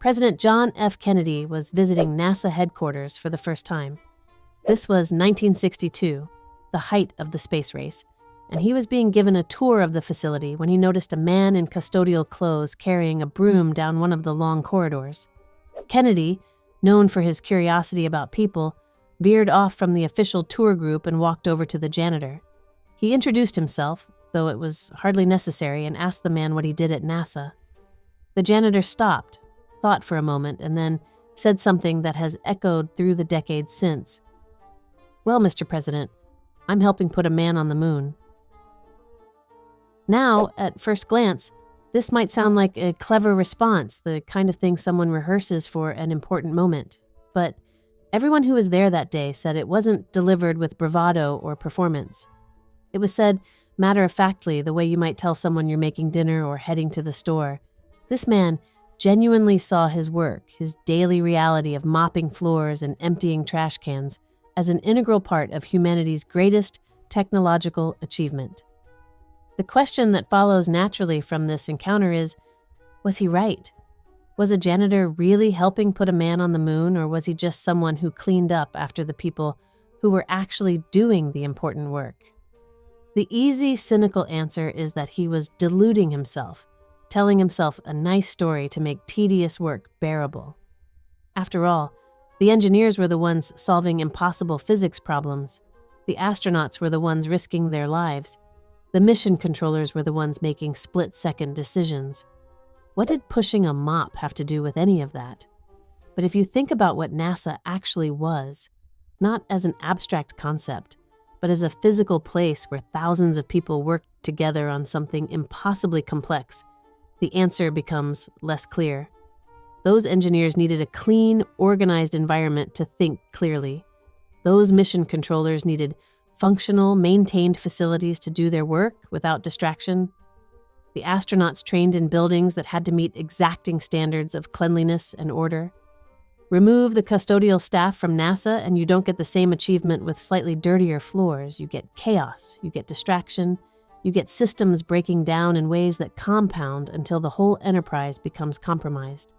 President John F. Kennedy was visiting NASA headquarters for the first time. This was 1962, the height of the space race, and he was being given a tour of the facility when he noticed a man in custodial clothes carrying a broom down one of the long corridors. Kennedy, known for his curiosity about people, veered off from the official tour group and walked over to the janitor. He introduced himself, though it was hardly necessary, and asked the man what he did at NASA. The janitor stopped, thought for a moment, and then said something that has echoed through the decades since. "Well, Mr. President, I'm helping put a man on the moon." Now, at first glance, this might sound like a clever response, the kind of thing someone rehearses for an important moment. But everyone who was there that day said it wasn't delivered with bravado or performance. It was said matter-of-factly, the way you might tell someone you're making dinner or heading to the store. This man genuinely saw his work, his daily reality of mopping floors and emptying trash cans, as an integral part of humanity's greatest technological achievement. The question that follows naturally from this encounter is, was he right? Was a janitor really helping put a man on the moon, or was he just someone who cleaned up after the people who were actually doing the important work? The easy, cynical answer is that he was deluding himself, telling himself a nice story to make tedious work bearable. After all, the engineers were the ones solving impossible physics problems. The astronauts were the ones risking their lives. The mission controllers were the ones making split-second decisions. What did pushing a mop have to do with any of that? But if you think about what NASA actually was, not as an abstract concept, but as a physical place where thousands of people worked together on something impossibly complex, the answer becomes less clear. Those engineers needed a clean, organized environment to think clearly. Those mission controllers needed functional, maintained facilities to do their work without distraction. The astronauts trained in buildings that had to meet exacting standards of cleanliness and order. Remove the custodial staff from NASA and you don't get the same achievement with slightly dirtier floors. You get chaos, you get distraction, you get systems breaking down in ways that compound until the whole enterprise becomes compromised.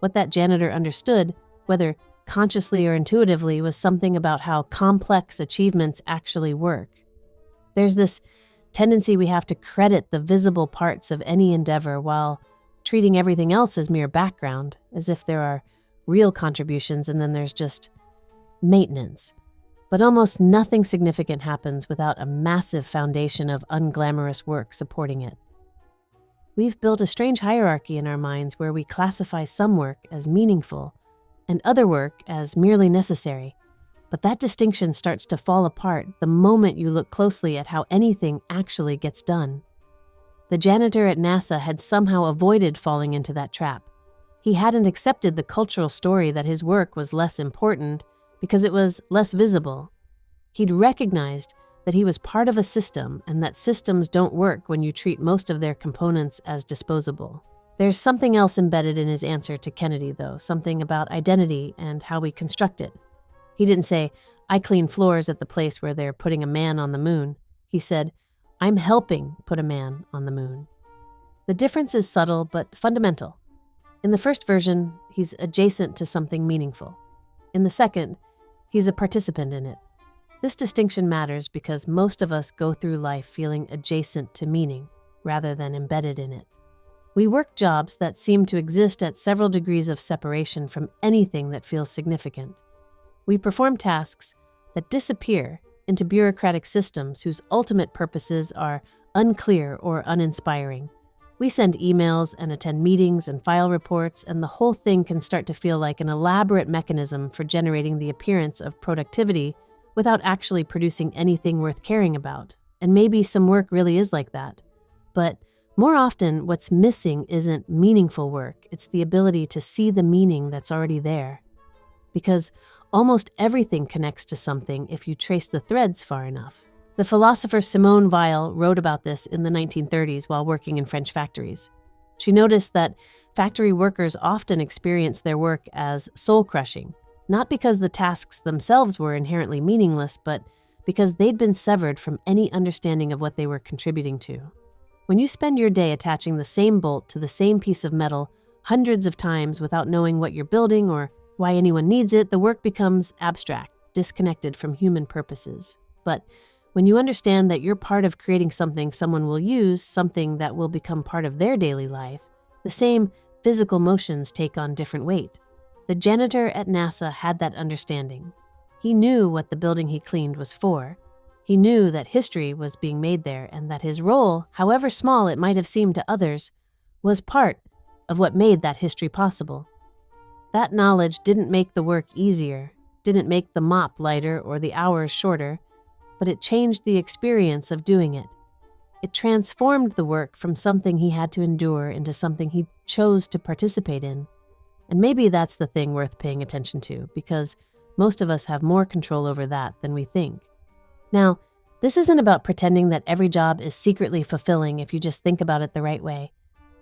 What that janitor understood, whether consciously or intuitively, was something about how complex achievements actually work. There's this tendency we have to credit the visible parts of any endeavor while treating everything else as mere background, as if there are real contributions and then there's just maintenance. But almost nothing significant happens without a massive foundation of unglamorous work supporting it. We've built a strange hierarchy in our minds where we classify some work as meaningful and other work as merely necessary. But that distinction starts to fall apart the moment you look closely at how anything actually gets done. The janitor at NASA had somehow avoided falling into that trap. He hadn't accepted the cultural story that his work was less important because it was less visible. He'd recognized that he was part of a system and that systems don't work when you treat most of their components as disposable. There's something else embedded in his answer to Kennedy, though, something about identity and how we construct it. He didn't say, "I clean floors at the place where they're putting a man on the moon." He said, "I'm helping put a man on the moon." The difference is subtle but fundamental. In the first version, he's adjacent to something meaningful. In the second, he's a participant in it. This distinction matters because most of us go through life feeling adjacent to meaning rather than embedded in it. We work jobs that seem to exist at several degrees of separation from anything that feels significant. We perform tasks that disappear into bureaucratic systems whose ultimate purposes are unclear or uninspiring. We send emails and attend meetings and file reports, and the whole thing can start to feel like an elaborate mechanism for generating the appearance of productivity without actually producing anything worth caring about. And maybe some work really is like that. But more often, what's missing isn't meaningful work. It's the ability to see the meaning that's already there. Because almost everything connects to something if you trace the threads far enough. The philosopher Simone Weil wrote about this in the 1930s while working in French factories. She noticed that factory workers often experience their work as soul-crushing, not because the tasks themselves were inherently meaningless, but because they'd been severed from any understanding of what they were contributing to. When you spend your day attaching the same bolt to the same piece of metal hundreds of times without knowing what you're building or why anyone needs it, the work becomes abstract, disconnected from human purposes. But when you understand that you're part of creating something someone will use, something that will become part of their daily life, the same physical motions take on different weight. The janitor at NASA had that understanding. He knew what the building he cleaned was for. He knew that history was being made there and that his role, however small it might have seemed to others, was part of what made that history possible. That knowledge didn't make the work easier, didn't make the mop lighter or the hours shorter, but it changed the experience of doing it. It transformed the work from something he had to endure into something he chose to participate in. And maybe that's the thing worth paying attention to, because most of us have more control over that than we think. Now, this isn't about pretending that every job is secretly fulfilling if you just think about it the right way.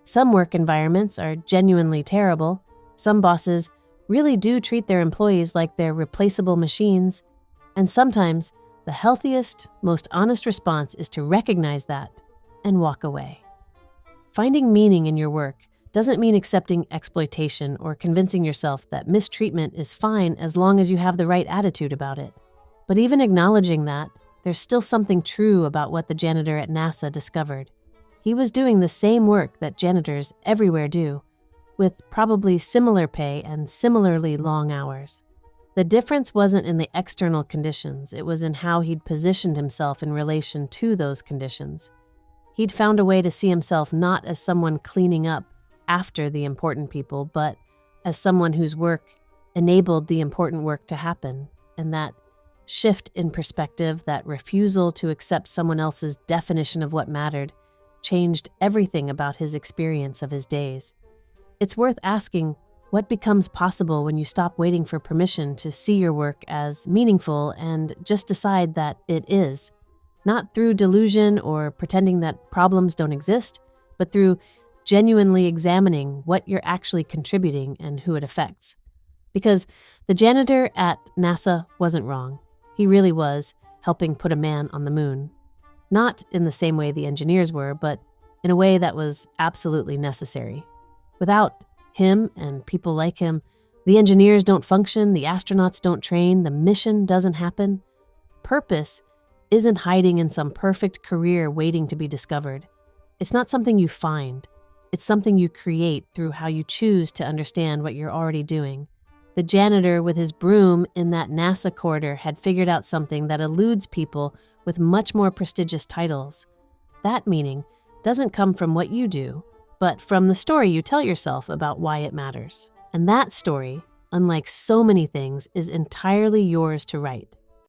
Some work environments are genuinely terrible. Some bosses really do treat their employees like they're replaceable machines. And sometimes, the healthiest, most honest response is to recognize that and walk away. Finding meaning in your work doesn't mean accepting exploitation or convincing yourself that mistreatment is fine as long as you have the right attitude about it. But even acknowledging that, there's still something true about what the janitor at NASA discovered. He was doing the same work that janitors everywhere do, with probably similar pay and similarly long hours. The difference wasn't in the external conditions, it was in how he'd positioned himself in relation to those conditions. He'd found a way to see himself not as someone cleaning up after the important people, but as someone whose work enabled the important work to happen, and that shift in perspective, that refusal to accept someone else's definition of what mattered, changed everything about his experience of his days. It's worth asking what becomes possible when you stop waiting for permission to see your work as meaningful and just decide that it is, not through delusion or pretending that problems don't exist, but through genuinely examining what you're actually contributing and who it affects. Because the janitor at NASA wasn't wrong. He really was helping put a man on the moon. Not in the same way the engineers were, but in a way that was absolutely necessary. Without him and people like him, the engineers don't function, the astronauts don't train, the mission doesn't happen. Purpose isn't hiding in some perfect career waiting to be discovered. It's not something you find. It's something you create through how you choose to understand what you're already doing. The janitor with his broom in that NASA corridor had figured out something that eludes people with much more prestigious titles. That meaning doesn't come from what you do, but from the story you tell yourself about why it matters. And that story, unlike so many things, is entirely yours to write.